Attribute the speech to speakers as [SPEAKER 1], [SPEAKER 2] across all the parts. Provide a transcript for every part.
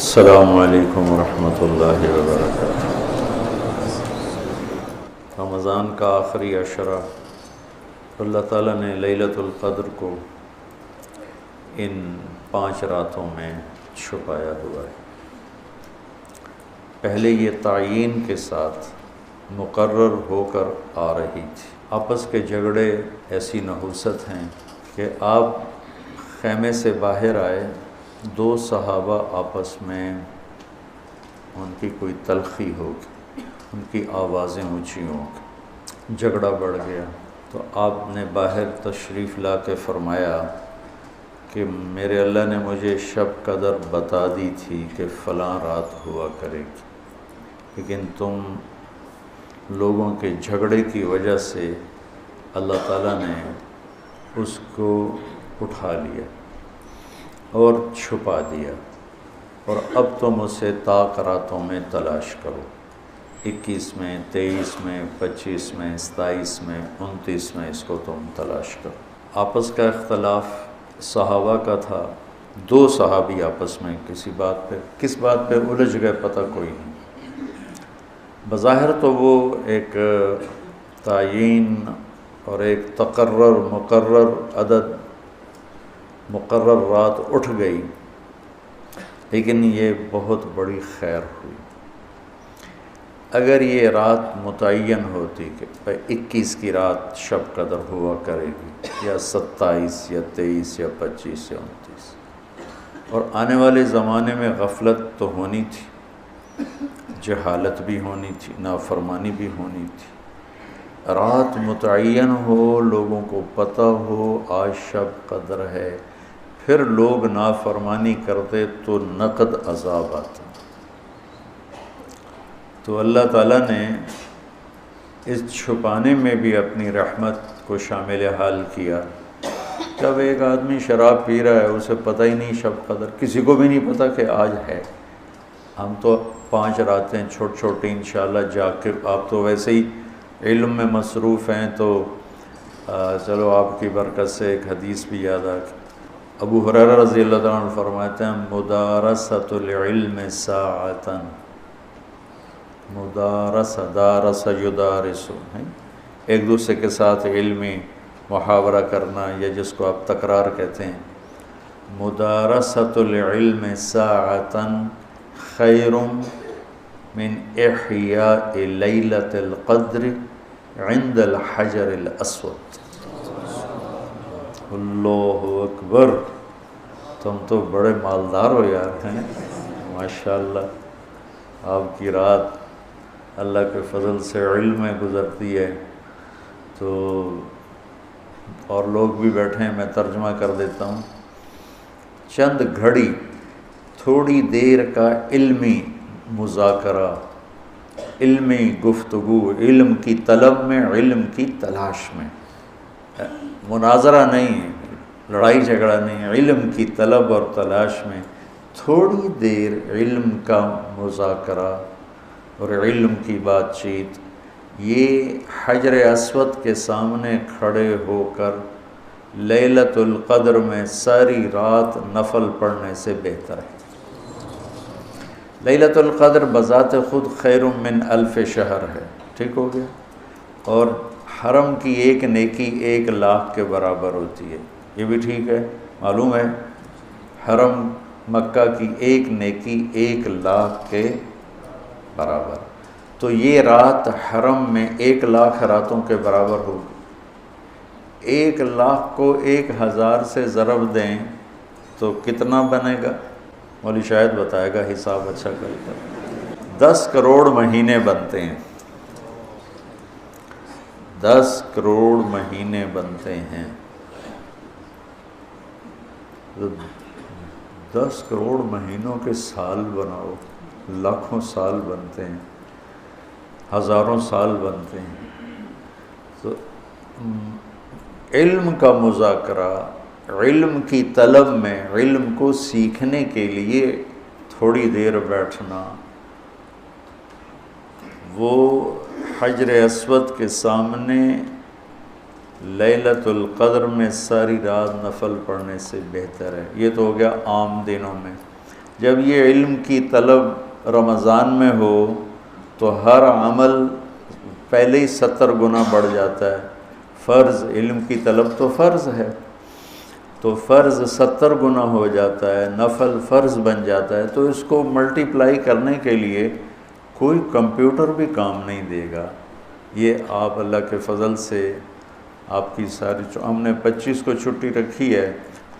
[SPEAKER 1] السلام علیکم ورحمۃ اللہ وبرکاتہ۔ رمضان کا آخری عشرہ اللہ تعالیٰ نے لیلۃ القدر کو ان 5 راتوں میں چھپایا ہوا ہے۔ پہلے یہ تعیین کے ساتھ مقرر ہو کر آ رہی تھی۔ آپس کے جھگڑے ایسی نحوست ہیں کہ آپ خیمے سے باہر آئے، 2 صحابہ آپس میں ان کی کوئی تلخی ہوگی، ان کی آوازیں اونچی ہوں گی، جھگڑا بڑھ گیا تو آپ نے باہر تشریف لا کے فرمایا کہ میرے اللہ نے مجھے شب قدر بتا دی تھی کہ فلاں رات ہوا کرے گی، لیکن تم لوگوں کے جھگڑے کی وجہ سے اللہ تعالیٰ نے اس کو اٹھا لیا اور چھپا دیا، اور اب تم اسے طاق راتوں میں تلاش کرو، 21 میں، 23 میں، 25 میں، 27 میں، 29 میں اس کو تم تلاش کرو۔ آپس کا اختلاف صحابہ کا تھا، 2 صحابی آپس میں کس بات پہ الجھ گئے پتہ کوئی نہیں۔ بظاہر تو وہ ایک تعیین اور ایک مقرر عدد، مقرر رات اٹھ گئی، لیکن یہ بہت بڑی خیر ہوئی۔ اگر یہ رات متعین ہوتی کہ 21 کی رات شب قدر ہوا کرے گی، یا 27 یا 23 یا 25 یا 29، اور آنے والے زمانے میں غفلت تو ہونی تھی، جہالت بھی ہونی تھی، نافرمانی بھی ہونی تھی۔ رات متعین ہو، لوگوں کو پتہ ہو آج شب قدر ہے، پھر لوگ نافرمانی کرتے تو نقد عذاب آتا۔ تو اللہ تعالیٰ نے اس چھپانے میں بھی اپنی رحمت کو شامل حال کیا۔ جب ایک آدمی شراب پی رہا ہے، اسے پتہ ہی نہیں شب قدر، کسی کو بھی نہیں پتہ کہ آج ہے۔ ہم تو 5 راتیں چھوٹی انشاءاللہ جاگ کے، آپ تو ویسے ہی علم میں مصروف ہیں، تو چلو آپ کی برکت سے ایک حدیث بھی یاد آ گئی۔ ابو ہریرہ رضی اللہ تعالیٰ عنہ فرماتے ہیں مدارست العلم ساعتاً، دارس یدارس، ایک دوسرے کے ساتھ علمی محاورہ کرنا، یا جس کو آپ تکرار کہتے ہیں، مدارست العلم ساعتاً خیر من احیاء لیلۃ القدر عند الحجر الاسود۔ اللہ اکبر، تم تو بڑے مالدار ہو یار، ہیں ماشاءاللہ۔ آپ کی رات اللہ کے فضل سے علم میں گزرتی ہے، تو اور لوگ بھی بیٹھے ہیں، میں ترجمہ کر دیتا ہوں۔ چند گھڑی، تھوڑی دیر کا علمی مذاکرہ، علمی گفتگو، علم کی طلب میں، علم کی تلاش میں، مناظرہ نہیں، لڑائی جھگڑا نہیں، علم کی طلب اور تلاش میں تھوڑی دیر علم کا مذاکرہ اور علم کی بات چیت، یہ حجر اسود کے سامنے کھڑے ہو کر لیلۃ القدر میں ساری رات نفل پڑھنے سے بہتر ہے۔ لیلۃ القدر بذات خود خیر من 1000 شہر ہے، ٹھیک ہو گیا، اور حرم کی ایک نیکی 1,00,000 کے برابر ہوتی ہے، یہ بھی ٹھیک ہے، معلوم ہے، حرم مکہ کی ایک نیکی 1,00,000 کے برابر، تو یہ رات حرم میں 1,00,000 راتوں کے برابر ہوگی۔ 1,00,000 کو 1000 سے ضرب دیں تو کتنا بنے گا؟ مولوی شاید بتائے گا، حساب اچھا کر کر 10 کروڑ مہینے بنتے ہیں، 10 کروڑ مہینے بنتے ہیں، 10 کروڑ مہینوں کے سال بناؤ، لاکھوں سال بنتے ہیں، ہزاروں سال بنتے ہیں۔ تو علم کا مذاکرہ، علم کی طلب میں، علم کو سیکھنے کے لیے تھوڑی دیر بیٹھنا، وہ حجر اسود کے سامنے لیلۃ القدر میں ساری رات نفل پڑھنے سے بہتر ہے۔ یہ تو ہو گیا عام دنوں میں، جب یہ علم کی طلب رمضان میں ہو تو ہر عمل پہلے ہی 70 گنا بڑھ جاتا ہے۔ فرض علم کی طلب تو فرض ہے، تو فرض 70 گنا ہو جاتا ہے، نفل فرض بن جاتا ہے، تو اس کو ملٹیپلائی کرنے کے لیے کوئی کمپیوٹر بھی کام نہیں دے گا۔ یہ آپ اللہ کے فضل سے آپ کی ساری ہم نے 25 کو چھٹی رکھی ہے،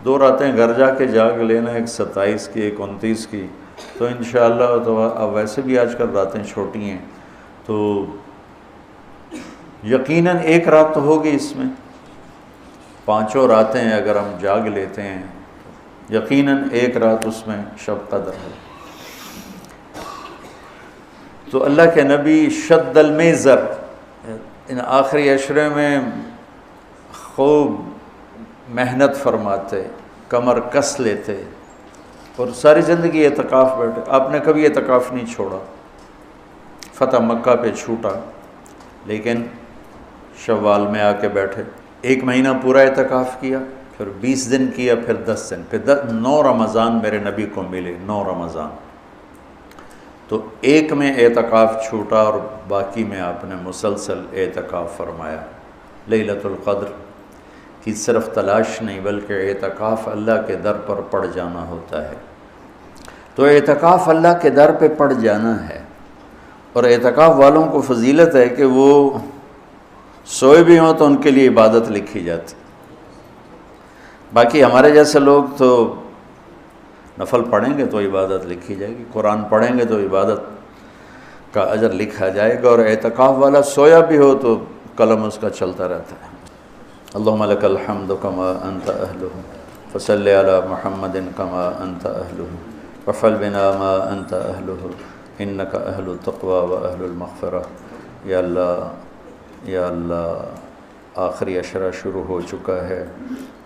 [SPEAKER 1] 2 راتیں گھر جا کے جاگ لینا، ایک 27 کی ایک 29 کی، تو انشاءاللہ تو اب ویسے بھی آج کل راتیں چھوٹی ہیں، تو یقیناً ایک رات تو ہوگی اس میں، 5 راتیں اگر ہم جاگ لیتے ہیں یقیناً ایک رات اس میں شب قدر ہے۔ تو اللہ کے نبی شد المیزر ان آخری عشرے میں خوب محنت فرماتے، کمر کس لیتے، اور ساری زندگی اعتکاف بیٹھے۔ آپ نے کبھی اعتکاف نہیں چھوڑا، فتح مکہ پہ چھوٹا، لیکن شوال میں آ کے بیٹھے، 1 مہینہ پورا اعتکاف کیا، پھر 20 دن کیا، پھر 10 دن، پھر 9 رمضان میرے نبی کو ملے، 9 رمضان۔ تو 1 میں اعتکاف چھوٹا اور باقی میں آپ نے مسلسل اعتکاف فرمایا۔ لیلۃ القدر کی صرف تلاش نہیں بلکہ اعتکاف اللہ کے در پر پڑ جانا ہوتا ہے۔ تو اعتکاف اللہ کے در پہ پڑ جانا ہے، اور اعتکاف والوں کو فضیلت ہے کہ وہ سوئے بھی ہوں تو ان کے لیے عبادت لکھی جاتی۔ باقی ہمارے جیسے لوگ تو نفل پڑھیں گے تو عبادت لکھی جائے گی، قرآن پڑھیں گے تو عبادت کا اجر لکھا جائے گا، اور اعتکاف والا سویا بھی ہو تو قلم اس کا چلتا رہتا ہے۔ اللہم لک الحمد کما انت اہلہ فصلی علی محمد کما انت اہلہ وفعل بنا ما انت اہلہ انک اہل التقوی و اہل المغفرہ۔ یا اللہ آخری عشرہ شروع ہو چکا ہے،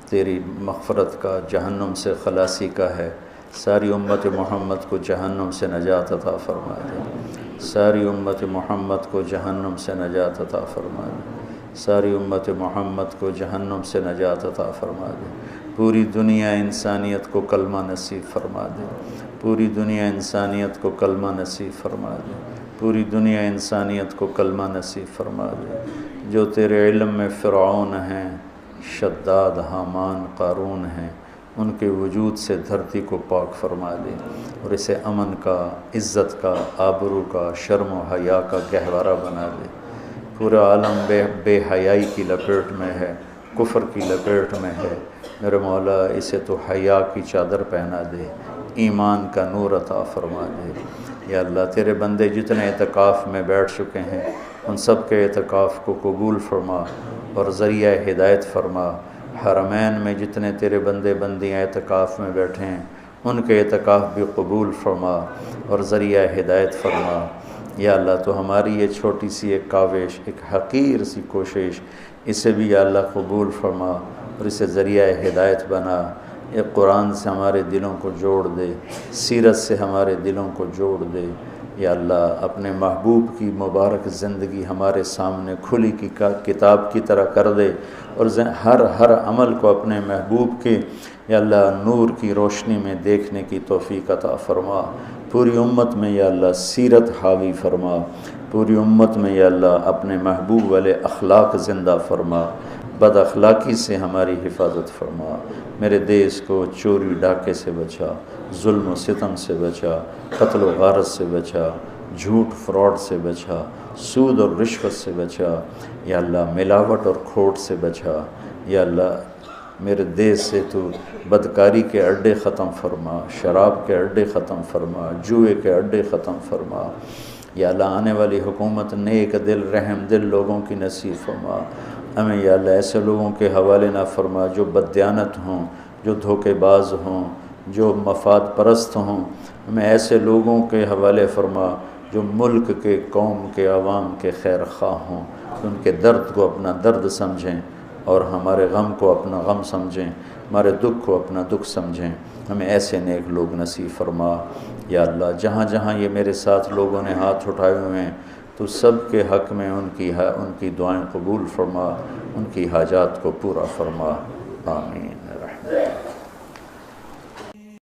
[SPEAKER 1] تیری مغفرت کا، جہنم سے خلاصی کا ہے۔ ساری امت محمد کو جہنم سے نجات عطا فرما دے، ساری امت محمد کو جہنم سے نجات عطا فرما دے، ساری امت محمد کو جہنم سے نجات عطا فرما دے۔ پوری دنیا انسانیت کو کلمہ نصیب فرما دے، پوری دنیا انسانیت کو کلمہ نصیب فرما دے، پوری دنیا انسانیت کو کلمہ نصیب فرما دے۔ جو تیرے علم میں فرعون ہیں، شداد، حامان، قارون ہیں، ان کے وجود سے دھرتی کو پاک فرما دے، اور اسے امن کا، عزت کا، آبرو کا، شرم و حیا کا گہوارہ بنا دے۔ پورا عالم بے حیائی کی لپیٹ میں ہے، کفر کی لپیٹ میں ہے، میرے مولا اسے تو حیا کی چادر پہنا دے، ایمان کا نور عطا فرما دے۔ یا اللہ تیرے بندے جتنے اعتکاف میں بیٹھ چکے ہیں ان سب کے اعتکاف کو قبول فرما اور ذریعہ ہدایت فرما۔ حرمین میں جتنے تیرے بندے بندیاں اعتکاف میں بیٹھے ہیں ان کے اعتکاف بھی قبول فرما اور ذریعہ ہدایت فرما۔ یا اللہ تو ہماری یہ چھوٹی سی ایک کاوش، ایک حقیر سی کوشش، اسے بھی یا اللہ قبول فرما اور اسے ذریعہ ہدایت بنا۔ ایک قرآن سے ہمارے دلوں کو جوڑ دے، سیرت سے ہمارے دلوں کو جوڑ دے۔ یا اللہ اپنے محبوب کی مبارک زندگی ہمارے سامنے کھلی کی کتاب کی طرح کر دے، اور ہر عمل کو اپنے محبوب کے یا اللہ نور کی روشنی میں دیکھنے کی توفیق عطا فرما۔ پوری امت میں یا اللہ سیرت حاوی فرما، پوری امت میں یا اللہ اپنے محبوب والے اخلاق زندہ فرما، بد اخلاقی سے ہماری حفاظت فرما۔ میرے دیس کو چوری ڈاکے سے بچا، ظلم و ستم سے بچا، قتل و غارت سے بچا، جھوٹ فراڈ سے بچا، سود اور رشوت سے بچا، یا اللہ ملاوٹ اور کھوٹ سے بچا۔ یا اللہ میرے دیس سے تو بدکاری کے اڈے ختم فرما، شراب کے اڈے ختم فرما، جوئے کے اڈے ختم فرما۔ یا اللہ آنے والی حکومت نیک دل رحم دل لوگوں کی نصیب فرما۔ ہمیں یا اللہ ایسے لوگوں کے حوالے نہ فرما جو بددیانت ہوں، جو دھوکے باز ہوں، جو مفاد پرست ہوں۔ ہمیں ایسے لوگوں کے حوالے فرما جو ملک کے، قوم کے، عوام کے خیر خواہ ہوں، ان کے درد کو اپنا درد سمجھیں اور ہمارے غم کو اپنا غم سمجھیں، ہمارے دکھ کو اپنا دکھ سمجھیں۔ ہمیں ایسے نیک لوگ نصیب فرما۔ یا اللہ جہاں جہاں یہ میرے ساتھ لوگوں نے ہاتھ اٹھائے ہوئے ہیں تو سب کے حق میں ان کی دعائیں قبول فرما، ان کی حاجات کو پورا فرما، آمین۔